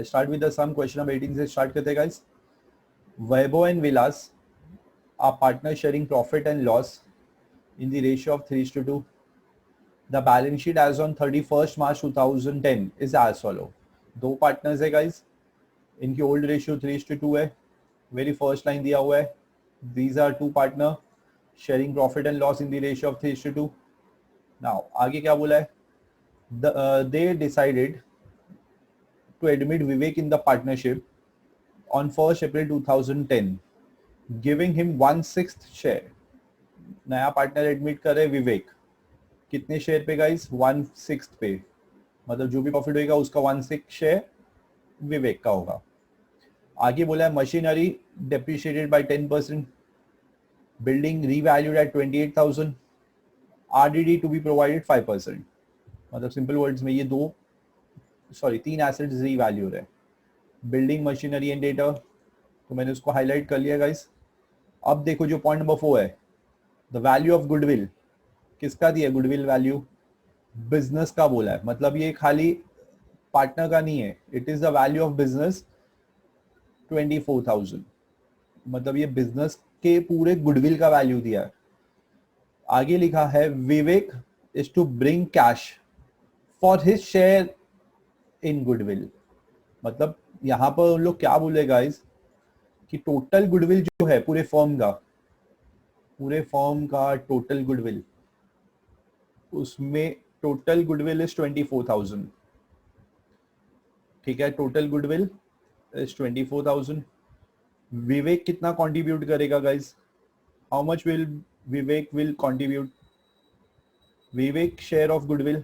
I start with the sum. Question number 18 से start करते हैं guys. Vaibhav and Vilas are partners sharing profit and loss in the ratio of 3:2. The balance sheet as on 31st March 2010 is as follow. दो partners है guys. इनकी old ratio 3:2 है. Very first line दिया हुआ है. These are two partner sharing profit and loss in the ratio of 3:2. Now आगे क्या बोला है? They decided to admit Vivek in the partnership on 1st April 2010, giving him 1/6 share. नया partner admit करे विवेक, कितने शेयर पे गाइस? 1/6 पे, मतलब जो भी प्रॉफिट होगा उसका 1/6 शेयर विवेक का होगा. आगे बोला है machinery depreciated by 10%, building revalued at 28,000, RDD to be provided 5%. मतलब सिंपल वर्ड्स में ये तीन एसेट्स रीवैल्यू है. बिल्डिंग, मशीनरी एंड डेटा, तो मैंने उसको हाईलाइट कर लिया गाइस. अब देखो जो पॉइंट नंबर 4 है, द वैल्यू ऑफ गुडविल. किसका दिया गुडविल वैल्यू? बिजनेस का बोला है. मतलब ये खाली पार्टनर का नहीं है, it is the value of business 24,000. मतलब ये बिजनेस के पूरे गुडविल का वैल्यू दिया है. आगे लिखा है Vivek is to bring cash for his share in goodwill. मतलब यहां पर उन लोग क्या बोले गाइस कि टोटल गुडविल जो है पूरे फर्म का टोटल गुडविल, उसमें टोटल गुडविल इज 24,000. ठीक है, टोटल गुडविल इज 24,000. विवेक कितना कंट्रीब्यूट करेगा guys? How much will Vivek will contribute? Vivek share of goodwill,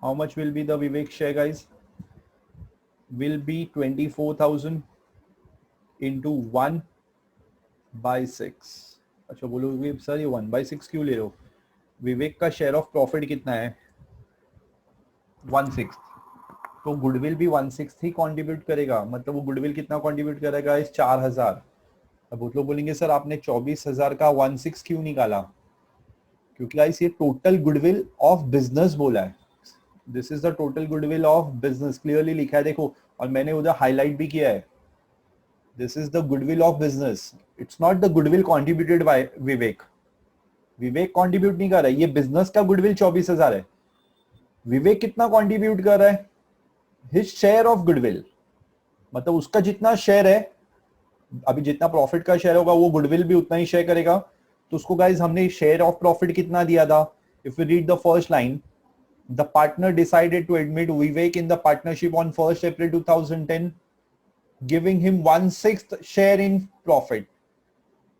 how much will be the Vivek share guys? Will be 24,000 into 1/6. अच्छा बोलोगे sir ये 1/6 क्यों ले रहे हो? विवेक का शेयर ऑफ प्रॉफिट कितना है? 1/6. तो गुडविल भी 1/6 ही कंट्रीब्यूट करेगा. मतलब वो गुडविल कितना कंट्रीब्यूट करेगा? इस 4,000. अब बहुत लोग बोलेंगे सर आपने 24,000 का 1/6 क्यों निकाला? क्योंकि गाइस ये टोटल गुडविल ऑफ बिजनेस बोला है. This is the total goodwill of business, clearly लिखा है देखो, और मैंने उधर हाईलाइट भी किया है. This is the goodwill of business. It's not the goodwill contributed bye Vivek. Vivek contribute नहीं कर रहा है, ये बिजनेस का गुडविल 24,000 है. विवेक कितना कंट्रीब्यूट कर रहा है? His share of goodwill. मतलब उसका जितना शेयर है, अभी जितना प्रॉफिट का शेयर होगा वो गुडविल भी उतना ही शेयर करेगा. तो उसको गाइज हमने शेयर ऑफ प्रॉफिट कितना दिया था? If you read the first line, the partner decided to admit Vivek in the partnership on 1st April 2010, giving him 1/6 share in profit.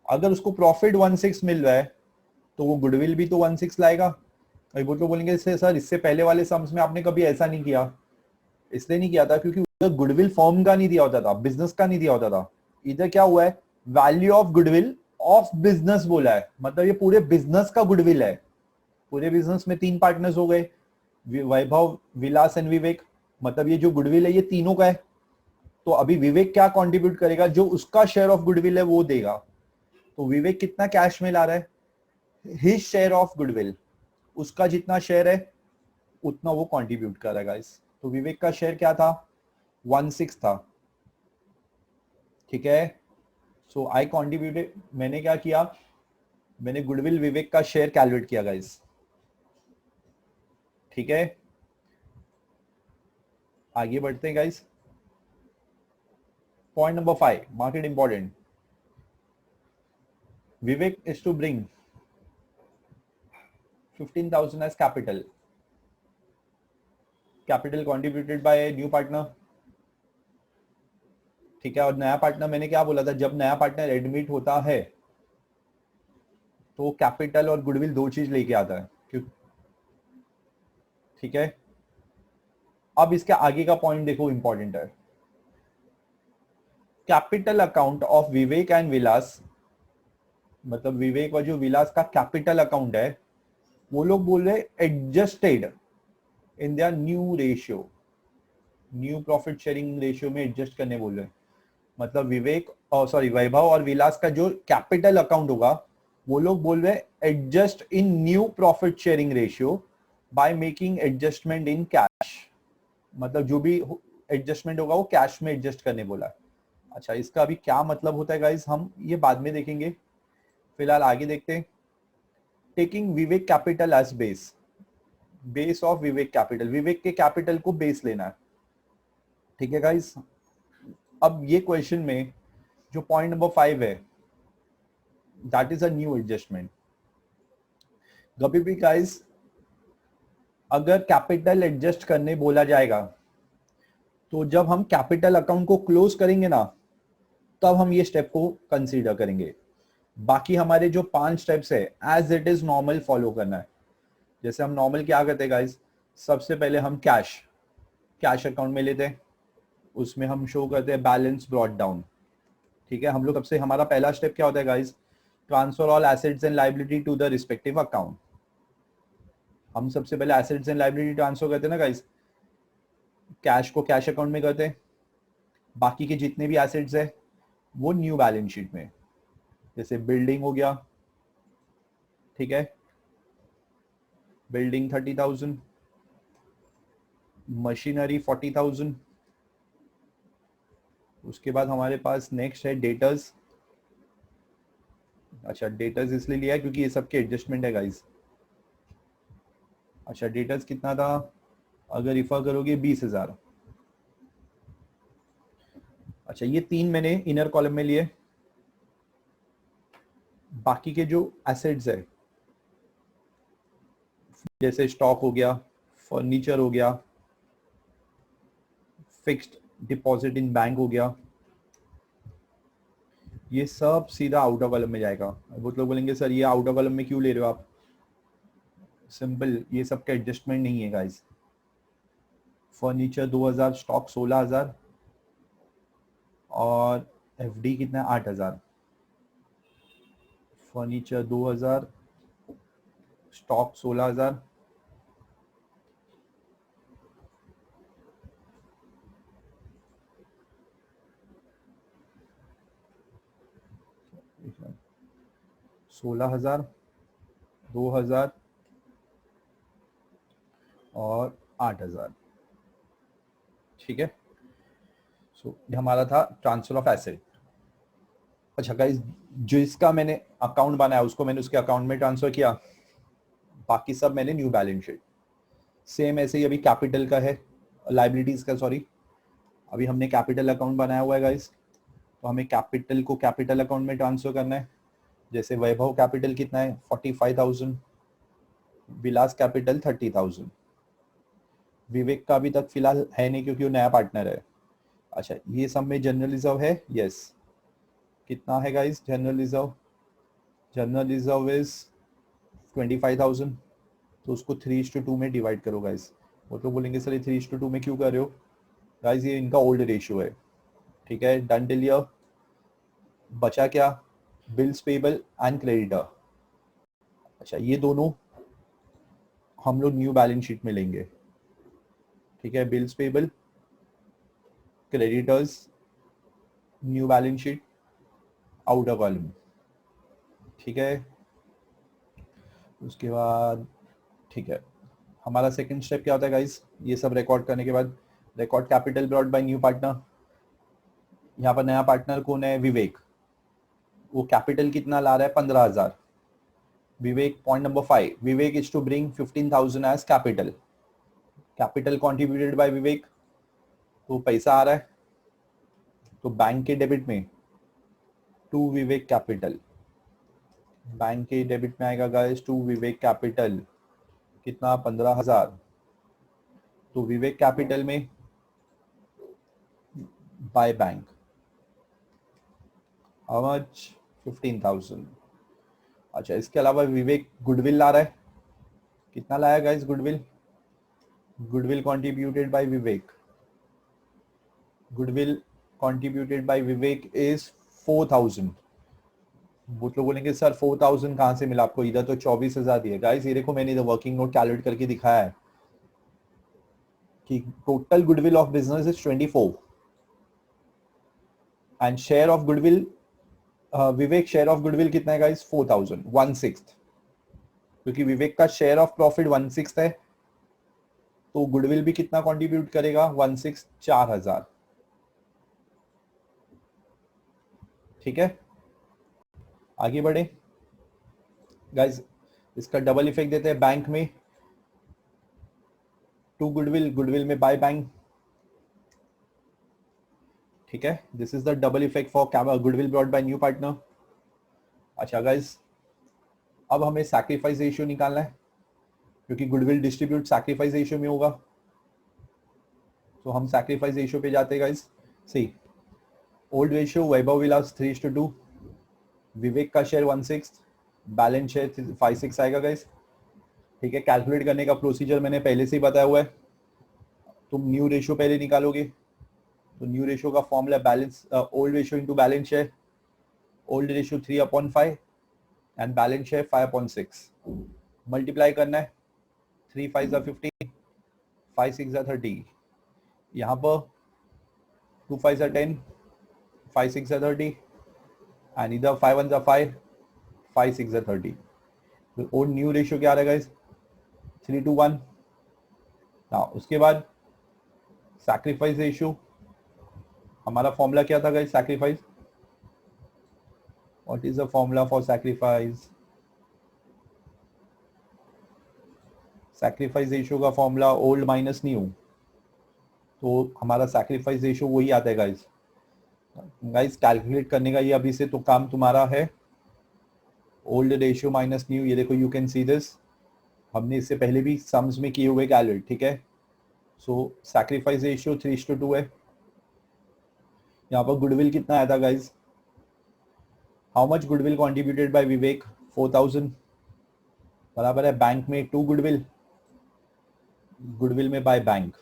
अगर उसको प्रॉफिट 1/6 मिल रहा है तो वो गुडविल भी तो 1/6 लाएगा. अभी बहुत लोग बोलेंगे सर इससे पहले वाले सम्स में आपने कभी ऐसा नहीं किया. इसलिए नहीं किया था क्योंकि उधर गुडविल फर्म का नहीं दिया होता था, बिजनेस का नहीं दिया होता था. इधर क्या हुआ है? Value of goodwill of business बोला है. मतलब ये पूरे बिजनेस का गुडविल है. पूरे बिजनेस में 3 पार्टनर्स हो गए, वैभव, विलास एंड विवेक. मतलब ये जो गुडविल है ये तीनों का है. तो अभी विवेक क्या कंट्रीब्यूट करेगा? जो उसका शेयर ऑफ गुडविल है वो देगा. तो विवेक कितना कैश में ला रहा है? His share of goodwill. उसका जितना शेयर है उतना वो कंट्रीब्यूट कर रहा है गाइस. तो विवेक का शेयर क्या था? 1/6 था. ठीक है, सो आई कंट्रीब्यूटेड. मैंने क्या किया? मैंने गुडविल विवेक का शेयर कैलकुलेट किया गाइस. ठीक है, आगे बढ़ते हैं guys. Point number 5, market important. Vivek is to bring 15,000 as capital. Capital contributed by new partner. ठीक है, और नया पार्टनर मैंने क्या बोला था? जब नया पार्टनर एडमिट होता है तो कैपिटल और गुडविल दो चीज लेके आता है. ठीक है, अब इसके आगे का पॉइंट देखो, इंपॉर्टेंट है. Capital account of Vivek and Vilas, मतलब विवेक और जो विलास का कैपिटल अकाउंट है, वो लोग बोल रहे adjusted in their new ratio, new profit sharing ratio में एडजस्ट करने बोल रहे. मतलब वैभव और विलास का जो कैपिटल अकाउंट होगा वो लोग बोल रहे adjust in new profit sharing ratio by making adjustment in cash. मतलब जो भी एडजस्टमेंट होगा वो कैश में एडजस्ट करने बोला है। अच्छा, इसका अभी क्या मतलब होता है गाइस, हम ये बाद में देखेंगे, फिलहाल आगे देखते हैं। Taking Vivek capital as base, base of Vivek capital, Vivek के कैपिटल को बेस लेना है। ठीक है गाइस, अब ये क्वेश्चन में जो पॉइंट नंबर 5 है, that is a new adjustment. कभी भी गाइस अगर कैपिटल एडजस्ट करने बोला जाएगा तो जब हम कैपिटल अकाउंट को क्लोज करेंगे ना, तब हम ये स्टेप को कंसीडर करेंगे। बाकी हमारे जो 5 स्टेप्स है as it is normal follow करना है। जैसे हम नॉर्मल क्या करते हैं गाइस, सबसे पहले हम कैश अकाउंट में लेते हैं, उसमें हम शो करते हैं बैलेंस ब्रॉट डाउन। ठीक है, हम लोग सबसे हमारा पहला स्टेप क्या होता है guys, transfer all assets and liability to the respective account. हम सबसे पहले एसेट्स एंड लायबिलिटी ट्रांसफर करते हैं ना गाइस, कैश को कैश अकाउंट में करते हैं, बाकी के जितने भी एसेट्स है वो न्यू बैलेंस शीट में। जैसे बिल्डिंग हो गया, ठीक है, बिल्डिंग 30,000, मशीनरी 40,000। उसके बाद हमारे पास नेक्स्ट है डेटर्स। अच्छा, डेटर्स इसलिए लिया है क्योंकि ये सबके एडजस्टमेंट है गाइस। अच्छा, डेटर्स कितना था, अगर रिफर करोगे 20,000। अच्छा, ये 3 मैंने इनर कॉलम में लिए। बाकी के जो एसेट्स है जैसे स्टॉक हो गया, फर्नीचर हो गया, फिक्स्ड डिपॉजिट इन बैंक हो गया, ये सब सीधा आउटर कॉलम में जाएगा। बहुत लोग बोलेंगे सर ये आउटर कॉलम में क्यों ले रहे हो आप, सिंपल, ये सब का एडजस्टमेंट नहीं है गाइस। फर्नीचर 2,000, स्टॉक 16,000 और एफडी कितना है 8,000। फर्नीचर 2,000, स्टॉक 16,000, $16,000, 2,000 और 8,000। ठीक है, सो ये हमारा था ट्रांसफर ऑफ एसेट। अच्छा गाइस, जो इसका मैंने अकाउंट बनाया उसको मैंने उसके अकाउंट में ट्रांसफर किया, बाकी सब मैंने न्यू बैलेंस शीट। सेम ऐसे ही अभी कैपिटल का है, लाइबिलिटीज का, सॉरी, अभी हमने कैपिटल अकाउंट बनाया हुआ है गाइस, तो हमें कैपिटल को कैपिटल अकाउंट में ट्रांसफर करना है। जैसे वैभव कैपिटल कितना है 45,000, विलास कैपिटल 30,000। विवेक का अभी तक फिलहाल है नहीं क्योंकि वो नया पार्टनर है। अच्छा, ये सब में जनरल रिजर्व है, यस, कितना है guys general reserve, general reserve is 25,000। तो उसको 3:2 में डिवाइड करो गाइस। वो तो बोलेंगे सर ये 3:2 में क्यों कर रहे हो गाइस, ये इनका ओल्ड रेशियो है। ठीक है, डन टिल ईयर। बचा क्या, बिल्स पेबल एंड क्रेडिटर। अच्छा, ये दोनों हम लोग न्यू बैलेंस शीट में लेंगे। ठीक है, bills payable, creditors, new balance sheet, outer column. ठीक है, उसके बाद ठीक है, हमारा सेकंड स्टेप क्या होता है गाइस, ये सब रिकॉर्ड करने के बाद, record capital brought by new partner. यहाँ पर नया पार्टनर कौन है, विवेक। वो कैपिटल कितना ला रहा है 15,000। Vivek, point number 5, Vivek is to bring 15,000 as capital. Capital contributed by Vivek, तो पैसा आ रहा है, तो बैंक के डेबिट में टू विवेक कैपिटल, बैंक के डेबिट में आएगा गाइस टू विवेक कैपिटल, कितना 15,000। तो विवेक कैपिटल में बाय बैंक हाउ मच, 15,000। अच्छा, इसके अलावा विवेक गुडविल ला रहा है, कितना लाया guys goodwill, goodwill contributed by Vivek, goodwill contributed by Vivek is 4,000। बहुत लोग बोलेंगे सर 4,000 कहाँ से मिला आपको, इधर तो 24,000 दिए। गाइस ये देखो, मैंने इधर वर्किंग नोट कैलकुलेट करके दिखाया है कि total goodwill of business is 24 and share of goodwill, Vivek share of goodwill कितना है गाइस 4,000, 1/6, क्योंकि विवेक का शेयर ऑफ प्रॉफिट 1/6 है तो गुडविल भी कितना कंट्रीब्यूट करेगा 16 4000। ठीक है, आगे बढ़े गाइस। इसका डबल इफेक्ट देते हैं बैंक में, टू गुडविल, गुडविल में बाय बैंक। ठीक है, this is the double effect for goodwill brought by new partner. अच्छा गाइस, अब हमें सैक्रिफाइस रेशियो निकालना है, क्योंकि गुडविल डिस्ट्रीब्यूट सैक्रिफाइस रेशियो में होगा। तो हम सैक्रिफाइस रेशियो पे जाते हैं गाइस। सी ओल्ड रेशियो वैभव विलास 3:2, विवेक का शेयर 1/6, बैलेंस शेयर 5/6 आएगा गाइस। ठीक है, कैलकुलेट करने का प्रोसीजर मैंने पहले से ही बताया हुआ है। तुम न्यू रेशियो पहले निकालोगे, तो न्यू रेशियो का formula balance old ratio into balance share. Old ratio 3/5 and balance share 5/6। Multiply करना है, 3 5 15, 5 6 30। यहाँ पर 2 5 10, 5 6 30 एंड इधर 5 1 5, 5 6 30। तो ओल्ड न्यू रेशियो क्या आ रहा है गाइस 3:1। ना उसके बाद सैक्रिफाइस रेशियो, हमारा फॉर्मूला क्या था guys sacrifice? What is the formula for sacrifice? Sacrifice ratio का फॉर्मूला ओल्ड माइनस न्यू, तो हमारा सैक्रिफाइस रेशियो वही आता है गाइस। गाइस कैलकुलेट करने का ये अभी से तो काम तुम्हारा है, ओल्ड रेशियो माइनस न्यू। ये देखो, यू कैन सी दिस, हमने इससे पहले भी सम्स में किए हुए कैलकुलेट। ठीक है, सो सैक्रिफाइस रेशियो 3:2 है। यहाँ पर गुडविल कितना आया था guys? How much goodwill contributed by Vivek? 4000 बराबर है बैंक में 2 गुडविल, गुडविल में बाय बैंक।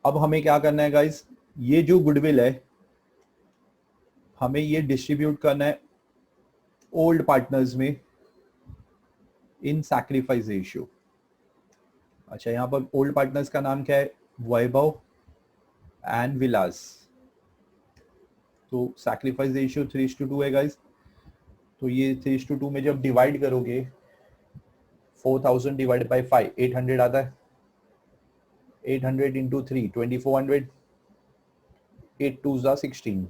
अब हमें क्या करना है गाइस, ये जो गुडविल है हमें ये डिस्ट्रीब्यूट करना है ओल्ड पार्टनर्स में इन सैक्रिफाइस रेशियो। अच्छा, यहाँ पर ओल्ड पार्टनर्स का नाम क्या है? वैभव एंड विलास। तो सैक्रिफाइस रेशियो 3:2 है गाइस। तो ये 3:2 में जब डिवाइड करोगे, 4000 डिवाइड बाय 5 800 आता है। 800 इंटू 3 2400, 8 2 16,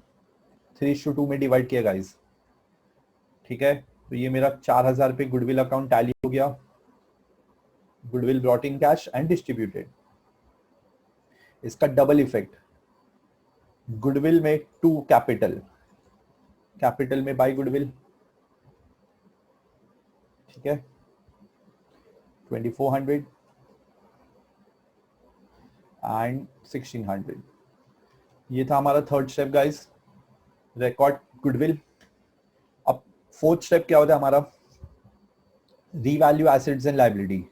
3:2 में डिवाइड किया गाइस। ठीक है, तो ये मेरा 4000 पे गुडविल अकाउंट टैली हो गया। Goodwill brought in cash and distributed. इसका डबल इफेक्ट, गुडविल में 2 कैपिटल, कैपिटल में बाय गुडविल। ठीक है, 2400 एंड 1600। ये था हमारा third step guys, record goodwill. अब फोर्थ स्टेप क्या होता है हमारा? Revalue assets and liability.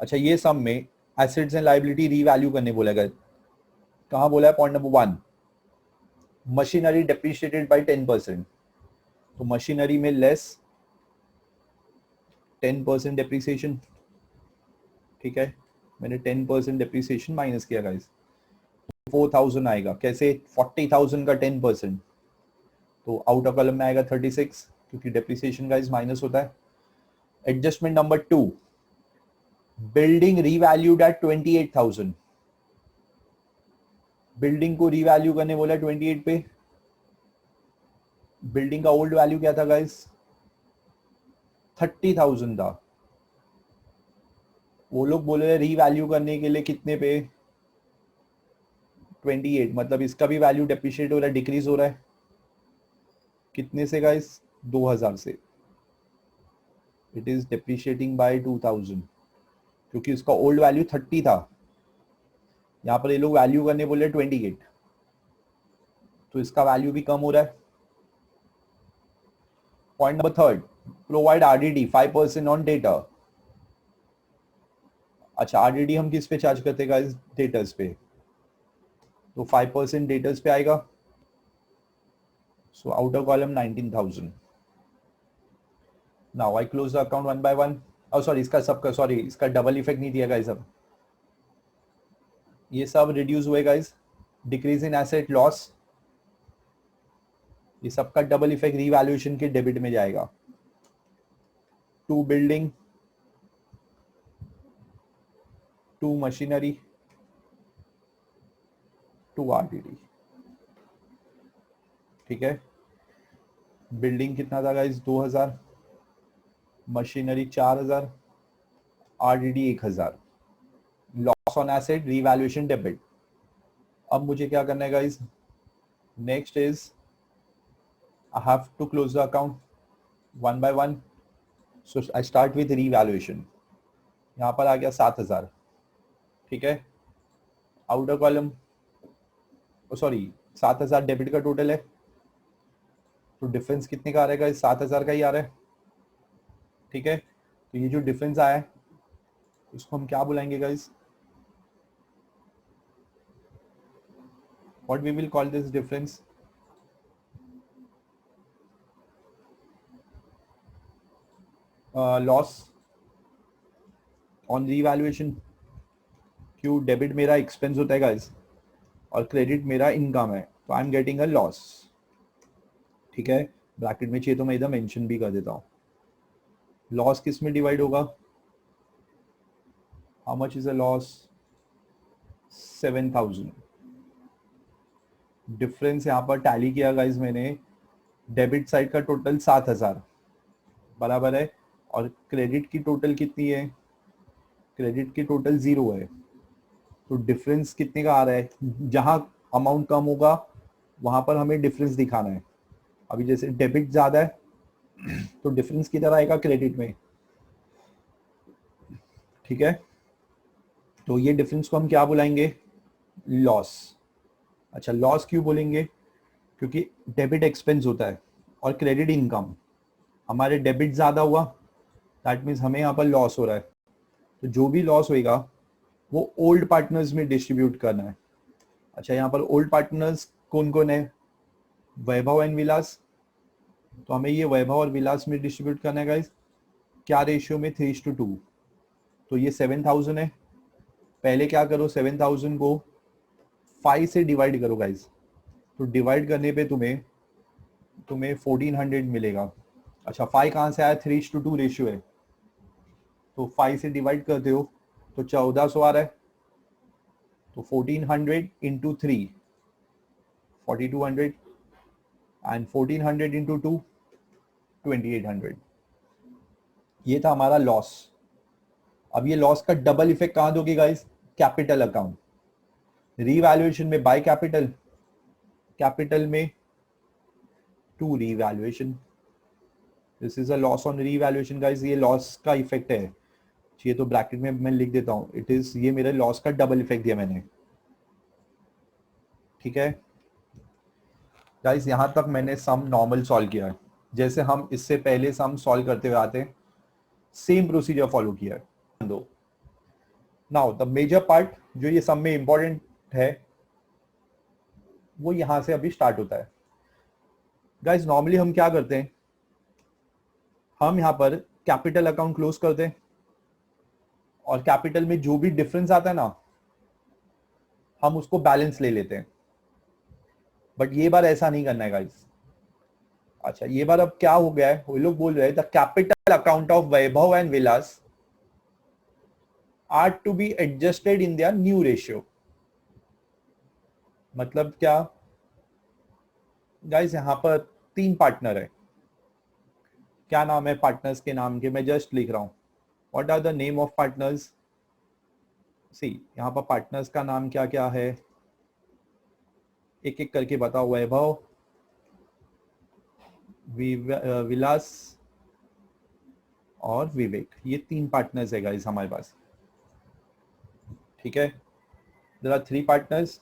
अच्छा, ये सब में एसेट्स एंड लायबिलिटी रीवैल्यू करने बोला गया। कहाँ बोला है? Point number 1, machinery depreciated by 10%। तो मशीनरी में लेस 10% डेप्रिसिएशन। ठीक है, मैंने 10% डेप्रिसिएशन माइनस किया गाइस, 4000 आएगा। कैसे? 40,000 का 10%, तो आउट ऑफ कॉलम में आएगा 36, क्योंकि डेप्रिसिएशन गाइस माइनस होता है। Adjustment number 2, building revalued at 28,000। Building को रीवैल्यू करने बोला 28 पे। बिल्डिंग का ओल्ड वैल्यू क्या था गाइस? 30,000 था। वो लोग बोले रहे रीवैल्यू करने के लिए कितने पे? 28। मतलब इसका भी वैल्यू डेप्रिशिएट हो रहा है, डिक्रीज हो रहा है। कितने से गाइस? 2000 से। इट इज डेप्रिशिएटिंग बाय 2000, क्योंकि उसका ओल्ड वैल्यू 30 था। यहाँ पर ये लोग वैल्यू करने बोले 28, तो इसका वैल्यू भी कम हो रहा है। Point number 3, provide RDD 5% on data. अच्छा, आरडीडी हम किस पे चार्ज करते हैं गाइस? डेटर्स पे, तो 5% डेटर्स पे आएगा। So outer column 19,000। Now I close the account one by one. और सॉरी, इसका सबका सॉरी, इसका डबल इफेक्ट नहीं दिया गाइस। अब ये सब रिड्यूस हुए guys, decrease in asset loss, ये सबका डबल इफेक्ट रीवैल्यूएशन के डेबिट में जाएगा। To building, 2 machinery, 2 RTD. ठीक है, बिल्डिंग कितना था guys? 2000, machinery 4000, RTD 1000। Loss on asset, revaluation, debit. अब मुझे क्या करना है guys? Next is I have to close the account one by one. So I start with revaluation. यहाँ पर आ गया 7000। ठीक है, आउटर कॉलम, सॉरी 7000 डेबिट का टोटल है, तो डिफरेंस कितने का आ रहेगा? 7000 का ही आ रहा है। ठीक है, तो ये जो डिफरेंस आया है इसको हम क्या बुलाएंगे guys? What we will call this difference? Loss on revaluation. क्यों? डेबिट मेरा एक्सपेंस होता है गाइस और क्रेडिट मेरा इनकम है, तो I am getting a loss. ठीक है, ब्रैकेट में चाहिए तो मैं इधर मेंशन भी कर देता हूँ। लॉस किस में डिवाइड होगा? How much is a loss? 7000। Difference यहाँ पर टैली किया गाइस मैंने, डेबिट साइड का टोटल 7000 बराबर है, और क्रेडिट की टोटल कितनी है? क्रेडिट की टोटल 0 है। तो डिफरेंस कितने का आ रहा है? जहां अमाउंट कम होगा वहां पर हमें डिफरेंस दिखाना है। अभी जैसे डेबिट ज्यादा है तो डिफरेंस किधर आएगा? क्रेडिट में। ठीक है, तो ये डिफरेंस को हम क्या बुलाएंगे? लॉस। अच्छा, लॉस क्यों बोलेंगे? क्योंकि डेबिट एक्सपेंस होता है और क्रेडिट इनकम। हमारे डेबिट ज्यादा हुआ, दैट मीन्स हमें यहाँ पर लॉस हो रहा है। तो जो भी लॉस होएगा वो ओल्ड पार्टनर्स में डिस्ट्रीब्यूट करना है। अच्छा, यहाँ पर ओल्ड पार्टनर्स कौन कौन है? वैभव एंड विलास। तो हमें ये वैभव और विलास में डिस्ट्रीब्यूट करना है गाइस। क्या रेशियो में? 3:2। तो ये 7000 है। पहले क्या करो, 7000 को 5 से डिवाइड करो गाइस। तो डिवाइड करने पे तुम्हें 1400 मिलेगा। अच्छा, 5 कहाँ से आया? 3:2 रेशियो है, तो 5 से डिवाइड करते हो तो 1400 आ रहा है। तो 1400 इंटू 3, 4200, एंड 1400 इंटू 2, 2800। ये था हमारा लॉस। अब ये लॉस का डबल इफेक्ट कहां दोगे गाइस? Capital account. रीवैल्यूएशन में बाय कैपिटल, कैपिटल में to revaluation. This is a loss on revaluation guys. ये लॉस का इफेक्ट है, ये तो ब्रैकेट में मैं लिख देता हूं, इट इज, ये मेरे लॉस का डबल इफेक्ट दिया मैंने। ठीक है गाइस, यहां तक मैंने सम नॉर्मल सॉल्व किया है, जैसे हम इससे पहले सम सॉल्व करते हुए आते हैं, सेम प्रोसीजर फॉलो किया है। दो नाउ द मेजर पार्ट जो ये सम में इंपॉर्टेंट है वो यहां से अभी स्टार्ट होता है। गाइस नॉर्मली हम क्या करते हैं, हम यहां पर कैपिटल अकाउंट क्लोज करते हैं और कैपिटल में जो भी डिफरेंस आता है ना हम उसको बैलेंस ले लेते हैं। बट ये बार ऐसा नहीं करना है गाइस। अच्छा, ये बार अब क्या हो गया है, वो लोग बोल रहे हैं the capital account of Vaibhav and Vilas are to be adjusted in their new ratio. मतलब क्या गाइस, यहां पर 3 पार्टनर है। क्या नाम है पार्टनर्स के? नाम के मैं जस्ट लिख रहा हूं, what are the name of partners. See, यहाँ पर पार्टनर्स का नाम क्या क्या है, एक एक करके बताओ। वैभव, विलास और विवेक, ये 3 पार्टनर्स है गाइस हमारे पास। ठीक है, देयर आर 3 पार्टनर्स।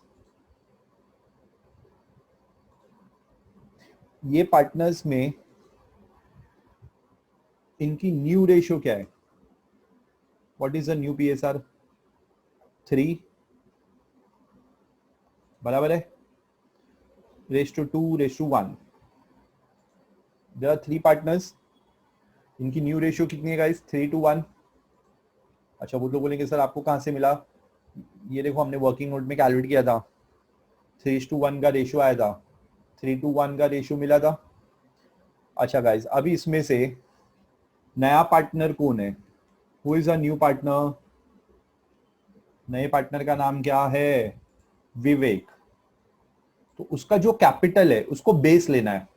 ये पार्टनर्स में इनकी न्यू रेशियो क्या है? What is the new PSR? 3 बराबर है (2) 1। देयर आर 3 पार्टनर्स, इनकी न्यू रेशियो कितनी है गाइस? 3:1। अच्छा, वो लोग बोलेंगे सर आपको कहां से मिला? ये देखो हमने वर्किंग नोट में कैलकुलेट किया था, 3:1 का रेशियो आया था, 3:1 का रेशियो मिला था। अच्छा गाइस, अभी इसमें से नया पार्टनर कौन है? Who is a new partner? नए पार्टनर का नाम क्या है? विवेक। तो उसका जो कैपिटल है उसको बेस लेना है।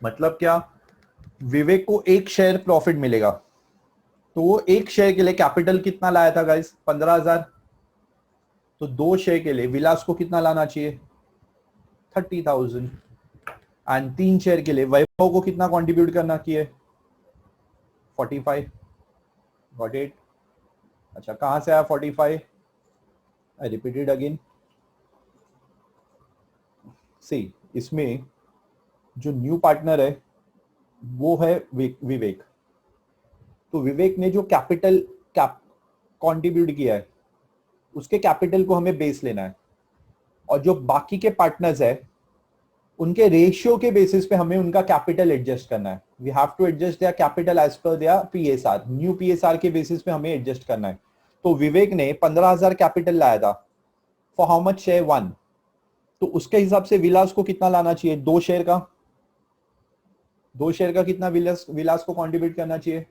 मतलब क्या? विवेक को एक शेयर प्रॉफिट मिलेगा, तो वो एक शेयर के लिए कैपिटल कितना लाया था गाइस? 15,000। तो दो शेयर के लिए विलास को कितना लाना चाहिए? 30,000। एंड तीन शेयर के लिए वैभव को कितना कंट्रीब्यूट करना चाहिए? 45। Got it? अच्छा, कहां से आया 45? I repeated again. सी, इसमें जो न्यू पार्टनर है वो है विवेक। तो विवेक ने जो कैपिटल कैप कंट्रीब्यूट किया है उसके कैपिटल को हमें बेस लेना है, और जो बाकी के पार्टनर्स है उनके रेशियो के बेसिस पे हमें उनका कैपिटल एडजस्ट करना है। We have to adjust their capital as per their PSR. New PSR के बेसिस पे हमें एडजस्ट करना है। तो विवेक ने 15,000 कैपिटल लाया था। For how much share? 1। तो उसके हिसाब से विलास को कितना लाना चाहिए? दो शेयर का। दो शेयर का कितना विलास विलास को कंट्रीब्यूट करना चाहिए?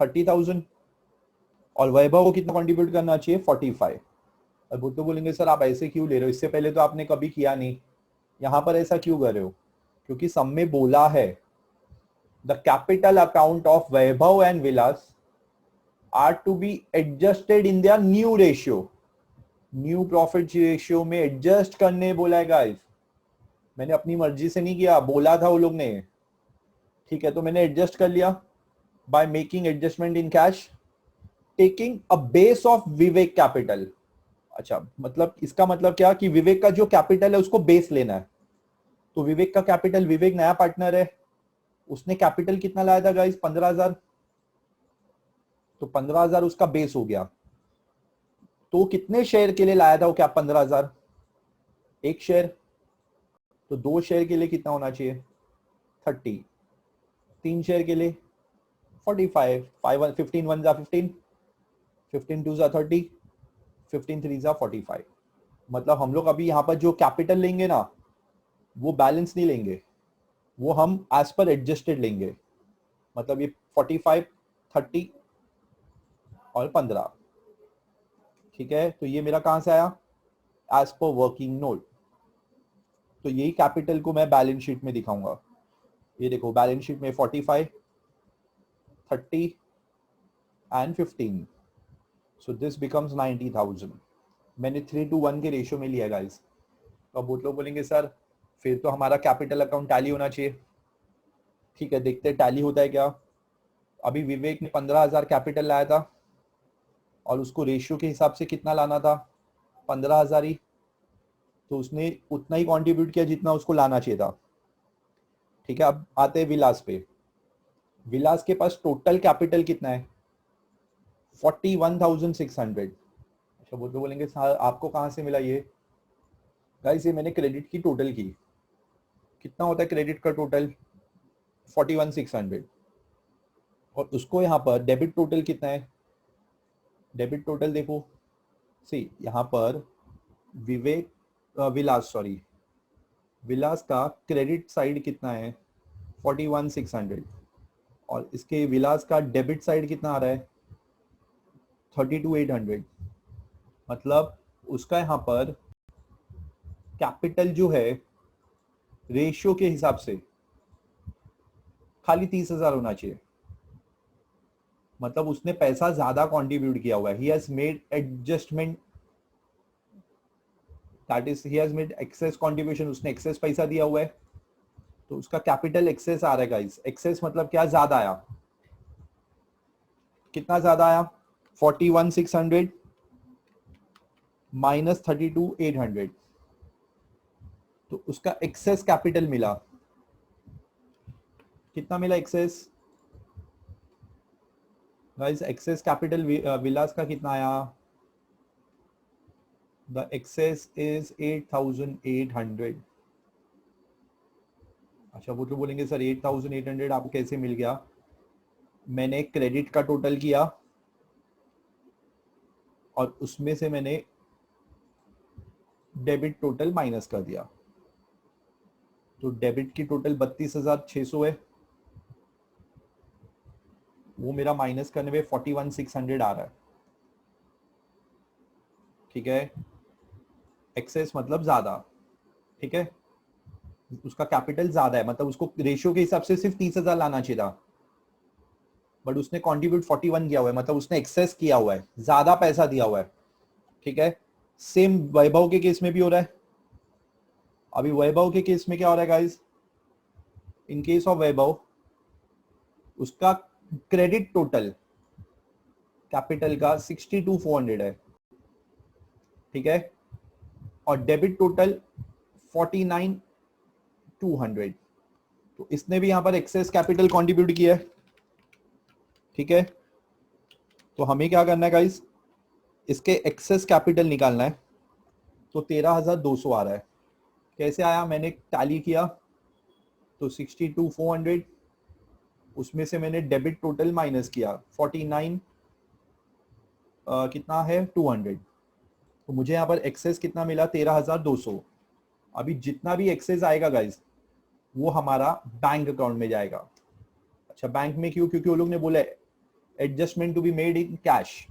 30,000। और वैभव को कितना कंट्रीब्यूट करना चाहिए? 45। अब वो तो बोलेंगे सर आप ऐसे क्यों ले रहे हो, इससे पहले तो आपने कभी किया नहीं, यहां पर ऐसा क्यों कर रहे हो? क्योंकि सब में बोला है the capital account of Vaibhav and Vilas are to be adjusted in their new ratio. New profit ratio में एडजस्ट करने बोला है गाइस। मैंने अपनी मर्जी से नहीं किया, बोला था वो लोग ने। ठीक है, तो मैंने एडजस्ट कर लिया by making adjustment in cash, taking a base of Vivek capital. अच्छा, मतलब इसका मतलब क्या कि विवेक का जो कैपिटल है उसको बेस लेना है। तो विवेक का कैपिटल, विवेक नया पार्टनर है, उसने कैपिटल कितना लाया था गाइस? 15,000। तो 15,000 उसका बेस हो गया। तो कितने शेयर के लिए लाया था वो क्या 15,000? एक शेयर। तो दो शेयर के लिए कितना होना चाहिए? 30। तीन शेयर के लिए 45। 15 वन जा 15, 15 टू जा 30, 15 थ्री जा 45। मतलब हम लोग अभी यहाँ पर जो कैपिटल लेंगे ना वो बैलेंस नहीं लेंगे, वो हम एज पर एडजस्टेड लेंगे। मतलब ये 45, 30 और 15। ठीक है, तो ये मेरा कहां से आया? As per working note. तो यही कैपिटल को मैं बैलेंस शीट में दिखाऊंगा। ये देखो बैलेंस शीट में 45, 30 एंड 15। So this becomes 90,000। मैंने 3:1 के रेशियो में लिया गाइस। तो अब बहुत लोग बोलेंगे सर फिर तो हमारा कैपिटल अकाउंट टैली होना चाहिए। ठीक है, देखते हैं टैली होता है क्या। अभी विवेक ने 15,000 कैपिटल लाया था और उसको रेशियो के हिसाब से कितना लाना था? 15,000 ही। तो उसने उतना ही कंट्रीब्यूट किया जितना उसको लाना चाहिए था। ठीक है, अब आते हैं विलास पे। विलास के पास टोटल कैपिटल कितना है? 41,600। अच्छा, वो तो बोलेंगे सर आपको कहाँ से मिला ये? गाइस ये मैंने क्रेडिट की टोटल की। कितना होता है क्रेडिट का टोटल? 41,600। और उसको यहाँ पर डेबिट टोटल कितना है? डेबिट टोटल देखो, सी यहाँ पर विवेक विलास सॉरी विलास का क्रेडिट साइड कितना है? 41,600। और इसके विलास का डेबिट साइड कितना आ रहा है? 32,800। मतलब उसका यहाँ पर कैपिटल जो है रेशियो के हिसाब से खाली 30,000 होना चाहिए। मतलब उसने पैसा ज्यादा कंट्रीब्यूट किया हुआ है। He has made adjustment, that is he has made excess contribution. उसने एक्सेस पैसा दिया हुआ है, तो उसका कैपिटल एक्सेस आ रहा है गाइस। एक्सेस मतलब क्या? ज्यादा आया। कितना ज्यादा आया? 41,600 माइनस 32,800। तो उसका एक्सेस कैपिटल मिला। कितना मिला excess guys? Excess capital Vilas का कितना आया? The excess is 8,800। अच्छा, वो तो बोलेंगे सर 8,800 आपको कैसे मिल गया? मैंने क्रेडिट का टोटल किया और उसमें से मैंने डेबिट टोटल माइनस कर दिया। तो डेबिट की टोटल 32,600 है, वो मेरा माइनस करने में 41,600 आ रहा है। ठीक है, एक्सेस मतलब ज्यादा, ठीक है, उसका कैपिटल ज्यादा है, मतलब उसको रेशियो के हिसाब से सिर्फ 30,000 लाना चाहिए था, बट उसने कंट्रीब्यूट 41 किया हुआ है, मतलब उसने एक्सेस किया हुआ है, ज्यादा पैसा दिया हुआ है, ठीक है। सेम वैभव के केस में भी हो रहा है। अभी वैभव के केस में क्या हो रहा है गाइस, इन केस ऑफ वैभव उसका क्रेडिट टोटल कैपिटल का 62,400 है, ठीक है, और डेबिट टोटल 49,200, तो इसने भी यहां पर एक्सेस कैपिटल कंट्रीब्यूट किया है, ठीक है। तो हमें क्या करना है गाइस, इसके एक्सेस कैपिटल निकालना है, तो 13,200 आ रहा है। कैसे आया, मैंने टैली किया तो 62,400, उसमें से मैंने डेबिट टोटल माइनस किया 49 कितना है 200, तो मुझे यहाँ पर एक्सेस कितना मिला 13,200। अभी जितना भी एक्सेस आएगा गाइस वो हमारा बैंक अकाउंट में जाएगा। अच्छा, बैंक में क्यों, क्योंकि वो लोग ने बोला adjustment to be made in cash,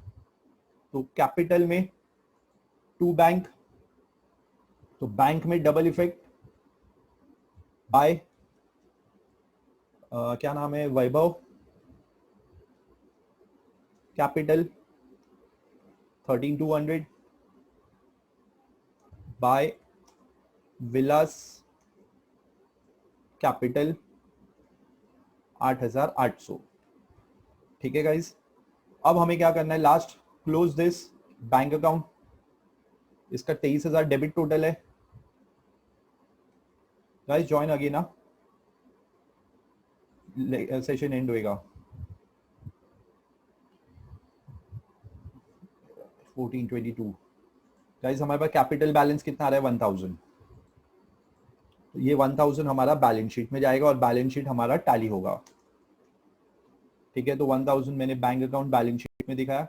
तो कैपिटल में टू बैंक, तो बैंक में डबल इफेक्ट बाय क्या नाम है, Vaibhav capital 13,200 by Vilas capital 8,800, ठीक है गाइस। अब हमें क्या करना है, last close this bank account, इसका 23,000 डेबिट टोटल है गाइस, ज्वाइन अगेन ना, सेशन एंड होएगा 1422। गाइस हमारे पास कैपिटल बैलेंस कितना आ रहा है 1,000, तो ये 1,000 हमारा बैलेंस शीट में जाएगा और बैलेंस शीट हमारा टैली होगा, ठीक है। तो 1,000 मैंने बैंक अकाउंट बैलेंस शीट में दिखाया,